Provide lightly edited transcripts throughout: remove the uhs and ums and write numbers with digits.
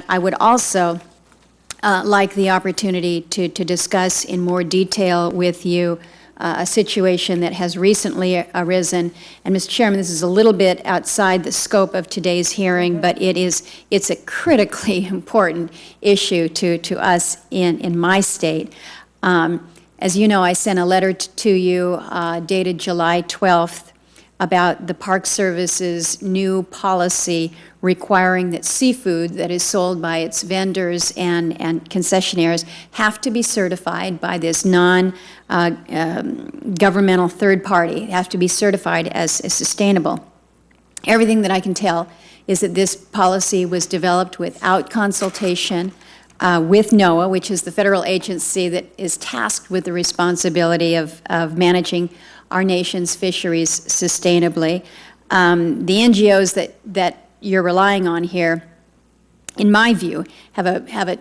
I would also like the opportunity to discuss in more detail with you a situation that has recently arisen. And Mr. Chairman, this is a little bit outside the scope of today's hearing, but it's a critically important issue to us in my state. As you know, I sent a letter to you dated July 12th about the Park Service's new policy requiring that seafood that is sold by its vendors and concessionaires have to be certified by this non-governmental third party. They have to be certified as sustainable. Everything that I can tell is that this policy was developed without consultation with NOAA, which is the federal agency that is tasked with the responsibility of managing our nation's fisheries sustainably. The NGOs that you're relying on here, in my view, have a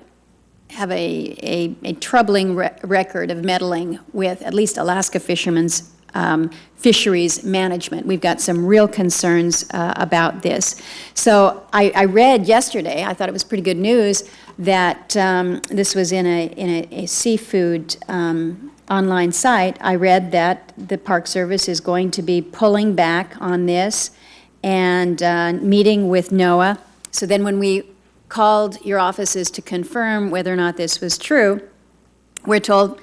troubling record of meddling with at least Alaska fishermen's fisheries management. We've got some real concerns about this. So I read yesterday, I thought it was pretty good news, that this was in a seafood online site. I read that the Park Service is going to be pulling back on this and meeting with NOAA. So then when we called your offices to confirm whether or not this was true, we're told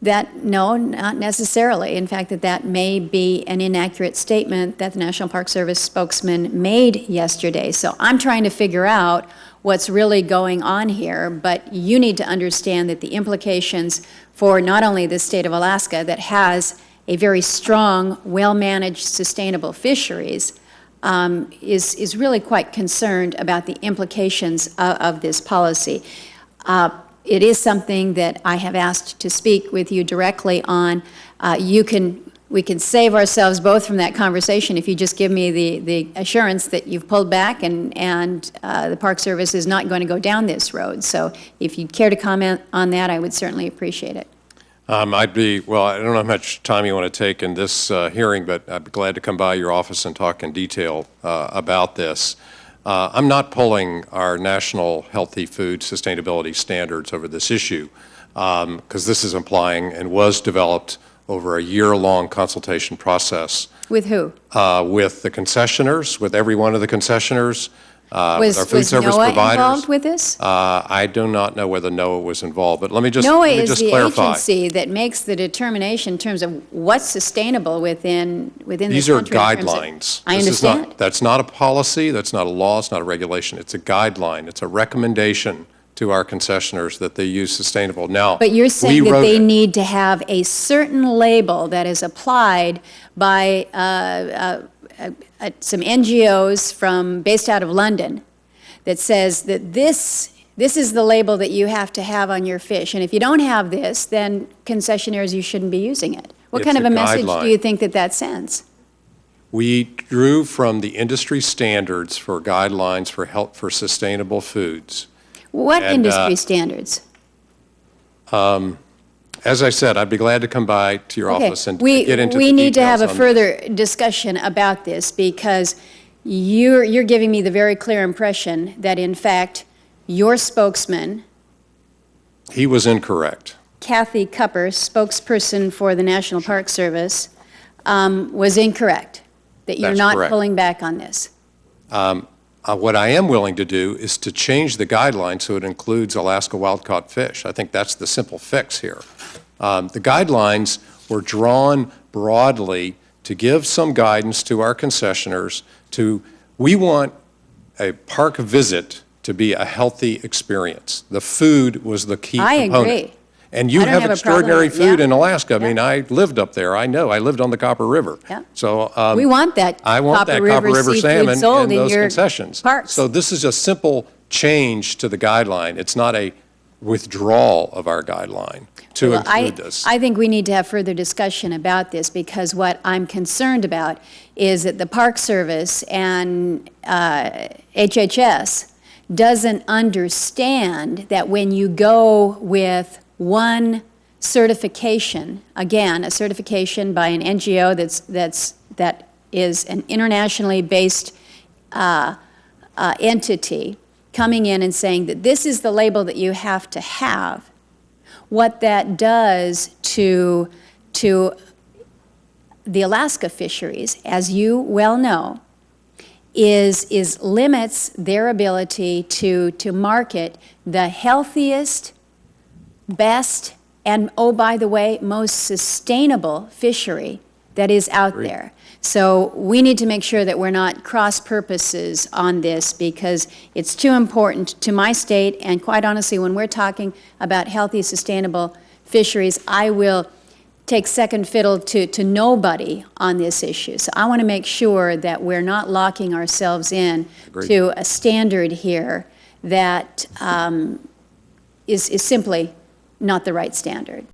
that no, not necessarily. In fact, that may be an inaccurate statement that the National Park Service spokesman made yesterday. So I'm trying to figure out what's really going on here, but you need to understand that the implications for not only the state of Alaska that has a very strong, well-managed, sustainable fisheries is really quite concerned about the implications of this policy. It is something that I have asked to speak with you directly on. We can save ourselves both from that conversation if you just give me the assurance that you've pulled back and the Park Service is not going to go down this road. So if you'd care to comment on that, I would certainly appreciate it. Well, I don't know how much time you want to take in this hearing, but I'd be glad to come by your office and talk in detail about this. I'm not pulling our national healthy food sustainability standards over this issue because this is implying and was developed over a year-long consultation process. With who? With the concessioners, with every one of the concessioners, with our food service NOAA providers. Involved with this? I do not know whether NOAA was involved, but let me just NOAA clarify. is the agency that makes the determination in terms of what's sustainable within this country. These are guidelines. I understand. That's not a policy, that's not a law, it's not a regulation. It's a guideline. It's a recommendation to our concessionors that they use sustainable. Now, but you're saying that they need to have a certain label that is applied by some NGOs based out of London that says that this is the label that you have to have on your fish. And if you don't have this, then concessionaires, you shouldn't be using it. What kind of a message do you think that sends? We drew from the industry standards for guidelines for sustainable foods. What industry standards? As I said, I'd be glad to come by to your office and get into the details. We need to have a further this. discussion about this because you're giving me the very clear impression that, in fact, your spokesman, he was incorrect. Kathy Cupper, spokesperson for the National Park Service, was incorrect, that you're not pulling back on this. What I am willing to do is to change the guidelines so it includes Alaska wild-caught fish. I think that's the simple fix here. The guidelines were drawn broadly to give some guidance to our concessioners we want a park visit to be a healthy experience. The food was the key component. I agree. And you have extraordinary food in Alaska. I mean, I lived up there. I know. I lived on the Copper River. Yeah. So we want that. I want that Copper River salmon in those concessions. Parks. So this is a simple change to the guideline. It's not a withdrawal of our guideline to include this. I think we need to have further discussion about this because what I'm concerned about is that the Park Service and HHS doesn't understand that when you go with one certification, again, a certification by an NGO that is an internationally based entity, coming in and saying that this is the label that you have to have, what that does to the Alaska fisheries, as you well know, is limits their ability to market the healthiest, best, and, oh, by the way, most sustainable fishery that is out there. So we need to make sure that we're not cross purposes on this, because it's too important to my state, and quite honestly, when we're talking about healthy, sustainable fisheries, I will take second fiddle to nobody on this issue. So I want to make sure that we're not locking ourselves in to a standard here that is simply not the right standard.